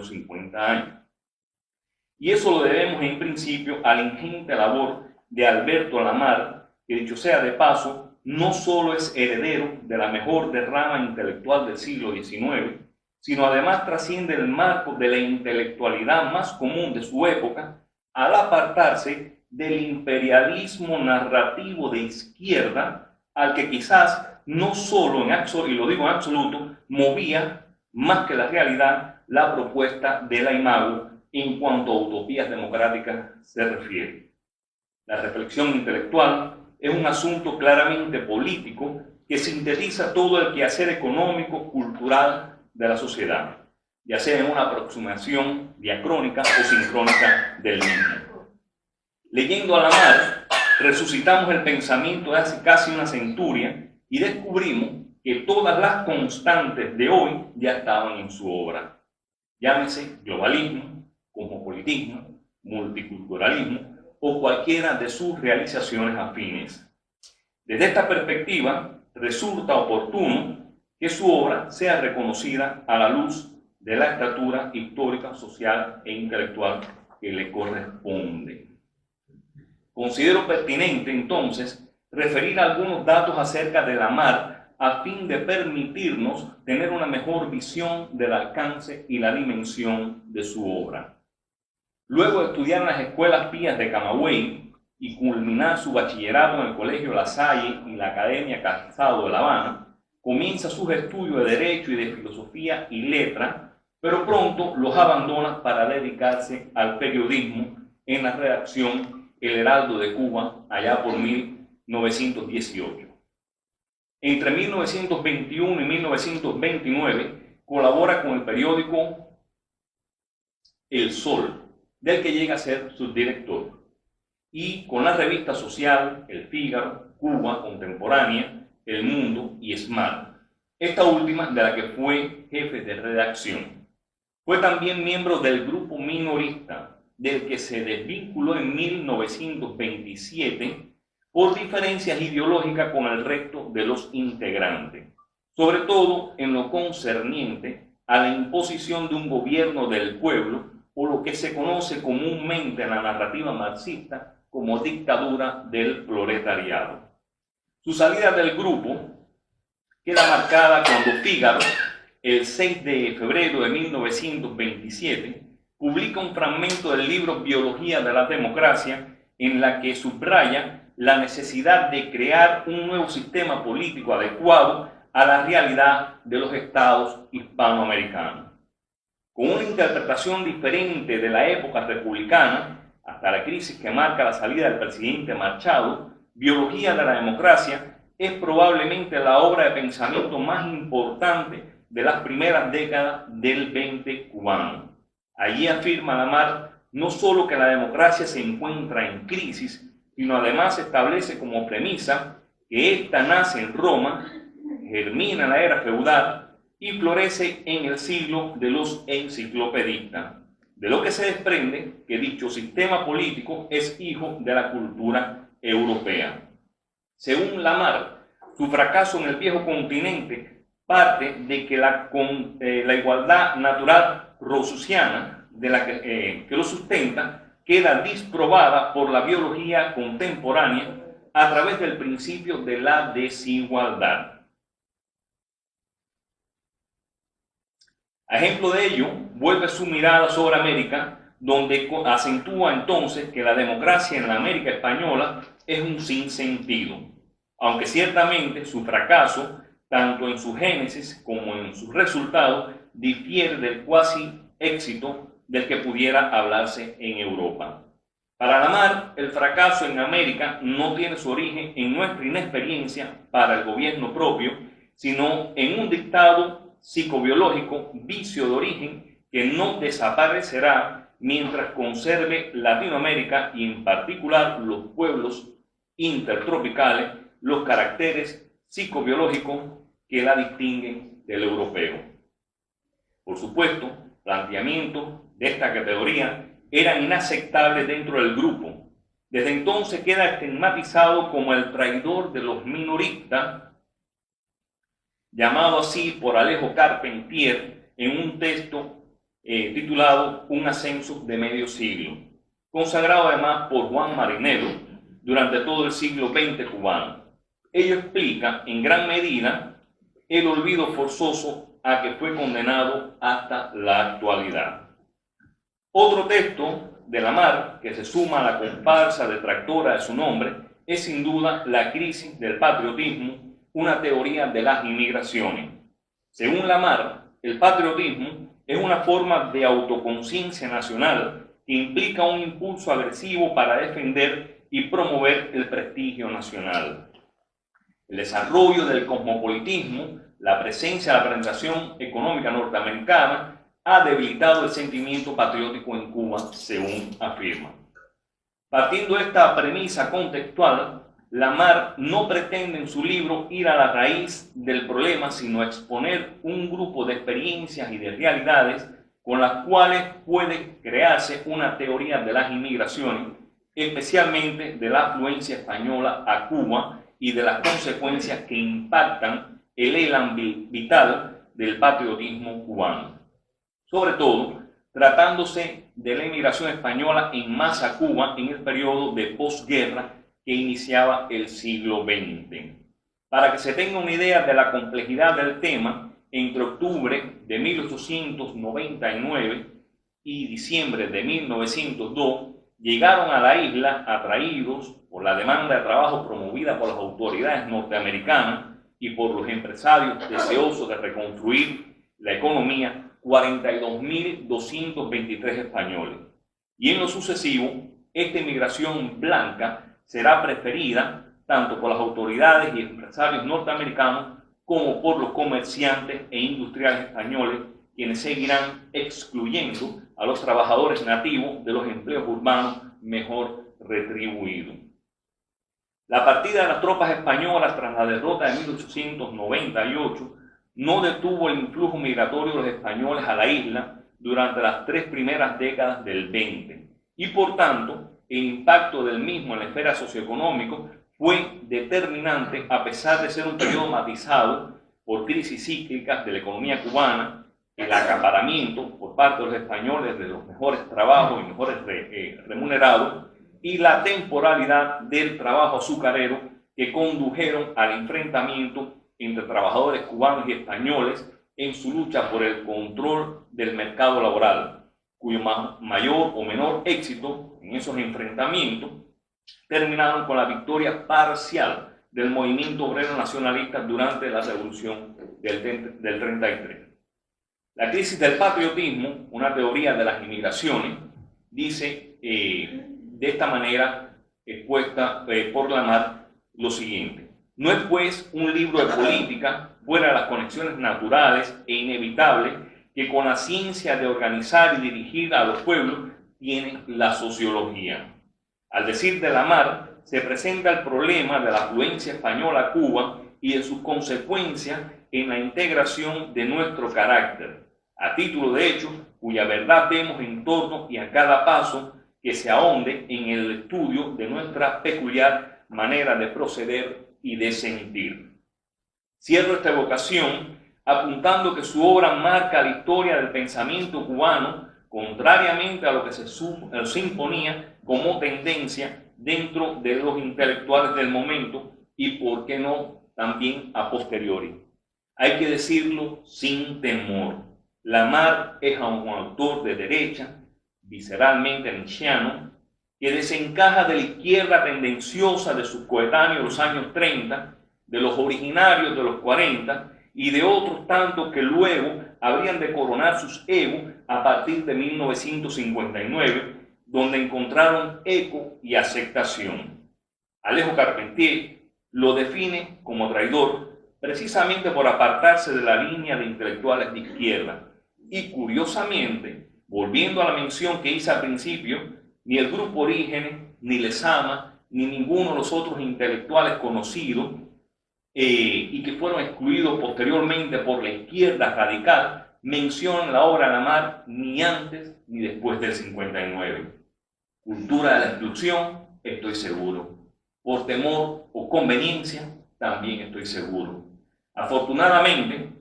los 50 años. Y eso lo debemos en principio a la ingente labor de Alberto Lamar, que dicho sea de paso, no solo es heredero de la mejor derrama intelectual del siglo XIX, sino además trasciende el marco de la intelectualidad más común de su época al apartarse del imperialismo narrativo de izquierda al que quizás no solo en absoluto, y lo digo en absoluto, movía más que la realidad la propuesta de la Imago en cuanto a utopías democráticas se refiere. La reflexión intelectual es un asunto claramente político que sintetiza todo el quehacer económico, cultural de la sociedad, ya sea en una aproximación diacrónica o sincrónica del mismo. Leyendo a Lamar, resucitamos el pensamiento de hace casi una centuria y descubrimos que todas las constantes de hoy ya estaban en su obra. Llámese globalismo, cosmopolitismo, multiculturalismo o cualquiera de sus realizaciones afines. Desde esta perspectiva, resulta oportuno que su obra sea reconocida a la luz de la estatura histórica, social e intelectual que le corresponde. Considero pertinente, entonces, referir algunos datos acerca de Lamar a fin de permitirnos tener una mejor visión del alcance y la dimensión de su obra. Luego de estudiar en las escuelas pías de Camagüey y culminar su bachillerato en el Colegio La Salle y la Academia Calzado de La Habana, comienza sus estudios de Derecho y de Filosofía y Letra, pero pronto los abandona para dedicarse al periodismo en la redacción El Heraldo de Cuba, allá por 1918. Entre 1921 y 1929 colabora con el periódico El Sol, del que llega a ser subdirector, y con la revista social El Fígaro, Cuba Contemporánea, El Mundo y Smart, esta última de la que fue jefe de redacción. Fue también miembro del grupo minorista, del que se desvinculó en 1927 por diferencias ideológicas con el resto de los integrantes, sobre todo en lo concerniente a la imposición de un gobierno del pueblo, o lo que se conoce comúnmente en la narrativa marxista como dictadura del proletariado. Su salida del grupo queda marcada cuando Fígaro, el 6 de febrero de 1927, publica un fragmento del libro Biología de la Democracia, en la que subraya la necesidad de crear un nuevo sistema político adecuado a la realidad de los estados hispanoamericanos. Con una interpretación diferente de la época republicana, hasta la crisis que marca la salida del presidente Machado, Biología de la Democracia es probablemente la obra de pensamiento más importante de las primeras décadas del 20 cubano. Allí afirma Lamar no solo que la democracia se encuentra en crisis, sino además establece como premisa que ésta nace en Roma, germina en la era feudal y florece en el siglo de los enciclopedistas, de lo que se desprende que dicho sistema político es hijo de la cultura europea. Según Lamar, su fracaso en el viejo continente parte de que la igualdad natural rousseauiana de la que lo sustenta queda disprobada por la biología contemporánea a través del principio de la desigualdad. A ejemplo de ello, vuelve su mirada sobre América, donde acentúa entonces que la democracia en la América española es un sinsentido, aunque ciertamente su fracaso, tanto en su génesis como en sus resultados, difiere del cuasi éxito del que pudiera hablarse en Europa. Para Lamar, el fracaso en América no tiene su origen en nuestra inexperiencia para el gobierno propio, sino en un dictado psicobiológico, vicio de origen que no desaparecerá mientras conserve Latinoamérica y en particular los pueblos intertropicales los caracteres psicobiológicos que la distinguen del europeo. Por supuesto, planteamientos de esta categoría eran inaceptables dentro del grupo. Desde entonces queda estigmatizado como el traidor de los minoristas, llamado así por Alejo Carpentier en un texto titulado Un ascenso de medio siglo, consagrado además por Juan Marinello durante todo el siglo XX cubano. Ello explica en gran medida el olvido forzoso a que fue condenado hasta la actualidad. Otro texto de Lamarck que se suma a la comparsa detractora de su nombre es sin duda La crisis del patriotismo, una teoría de las inmigraciones. Según Lamarck, el patriotismo es una forma de autoconciencia nacional que implica un impulso agresivo para defender y promover el prestigio nacional. El desarrollo del cosmopolitismo, la presencia de la penetración económica norteamericana, ha debilitado el sentimiento patriótico en Cuba, según afirma. Partiendo de esta premisa contextual, Lamarck no pretende en su libro ir a la raíz del problema, sino exponer un grupo de experiencias y de realidades con las cuales puede crearse una teoría de las inmigraciones, especialmente de la afluencia española a Cuba y de las consecuencias que impactan el elan vital del patriotismo cubano. Sobre todo, tratándose de la inmigración española en masa a Cuba en el periodo de posguerra que iniciaba el siglo XX. Para que se tenga una idea de la complejidad del tema, entre octubre de 1899 y diciembre de 1902, llegaron a la isla atraídos por la demanda de trabajo promovida por las autoridades norteamericanas y por los empresarios deseosos de reconstruir la economía, 42.223 españoles. Y en lo sucesivo, esta inmigración blanca será preferida tanto por las autoridades y empresarios norteamericanos como por los comerciantes e industriales españoles, quienes seguirán excluyendo a los trabajadores nativos de los empleos urbanos mejor retribuidos. La partida de las tropas españolas tras la derrota de 1898 no detuvo el influjo migratorio de los españoles a la isla durante las 3 primeras décadas del XX y por tanto el impacto del mismo en la esfera socioeconómica fue determinante a pesar de ser un periodo matizado por crisis cíclicas de la economía cubana, el acaparamiento por parte de los españoles de los mejores trabajos y mejores remunerados y la temporalidad del trabajo azucarero que condujeron al enfrentamiento entre trabajadores cubanos y españoles en su lucha por el control del mercado laboral, cuyo mayor o menor éxito en esos enfrentamientos terminaron con la victoria parcial del movimiento obrero nacionalista durante la Revolución del 33. La crisis del patriotismo, una teoría de las inmigraciones, dice de esta manera expuesta por Lamarck lo siguiente: no es pues un libro de política fuera de las conexiones naturales e inevitables que con la ciencia de organizar y dirigir a los pueblos tiene la sociología. Al decir de Lamarck, se presenta el problema de la afluencia española a Cuba y de sus consecuencias en la integración de nuestro carácter, a título de hecho, cuya verdad vemos en torno y a cada paso que se ahonde en el estudio de nuestra peculiar manera de proceder y de sentir. Cierro esta evocación apuntando que su obra marca la historia del pensamiento cubano, contrariamente a lo que se imponía como tendencia dentro de los intelectuales del momento y, por qué no, también a posteriori. Hay que decirlo sin temor. Lamarck es un autor de derecha, visceralmente nietzscheano, que desencaja de la izquierda tendenciosa de sus coetáneos de los años 30, de los originarios de los 40 y de otros tantos que luego habrían de coronar sus egos a partir de 1959, donde encontraron eco y aceptación. Alejo Carpentier lo define como traidor precisamente por apartarse de la línea de intelectuales de izquierda. Y curiosamente, volviendo a la mención que hice al principio, ni el Grupo Orígenes, ni Lezama, ni ninguno de los otros intelectuales conocidos y que fueron excluidos posteriormente por la izquierda radical, mencionan la obra de Lamarck ni antes ni después del 59. Cultura de la exclusión, estoy seguro. Por temor o conveniencia, también estoy seguro. Afortunadamente,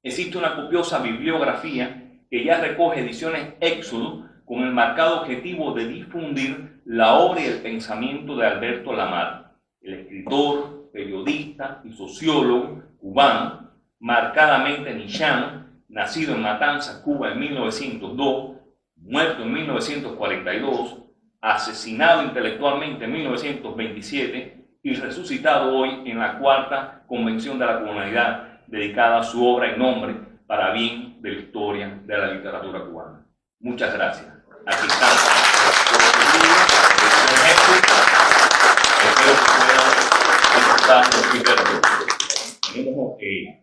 existe una copiosa bibliografía que ya recoge Ediciones Éxodo con el marcado objetivo de difundir la obra y el pensamiento de Alberto Lamar, el escritor, periodista y sociólogo cubano, marcadamente nichano, nacido en Matanzas, Cuba en 1902, muerto en 1942, asesinado intelectualmente en 1927 y resucitado hoy en la 4ª Convención de la Cubanidad dedicada a su obra en nombre para bien de la historia de la literatura cubana. Muchas gracias. Aquí están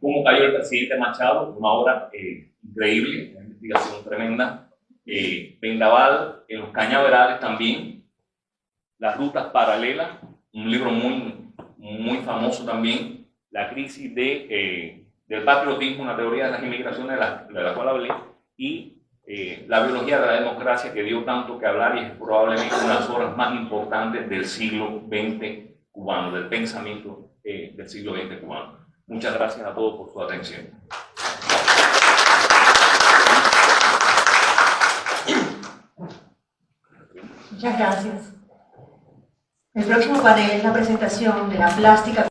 cómo cayó el presidente Machado, una obra increíble, una investigación tremenda. Vendaval en los cañaverales también, Las rutas paralelas, un libro muy famoso también, La crisis del patriotismo, una teoría de las inmigraciones de la cual hablé, y La biología de la democracia, que dio tanto que hablar y es probablemente una de las obras más importantes del siglo XX cubano, del pensamiento del siglo XX cubano. Muchas gracias a todos por su atención. Muchas gracias. El próximo panel es la presentación de la plástica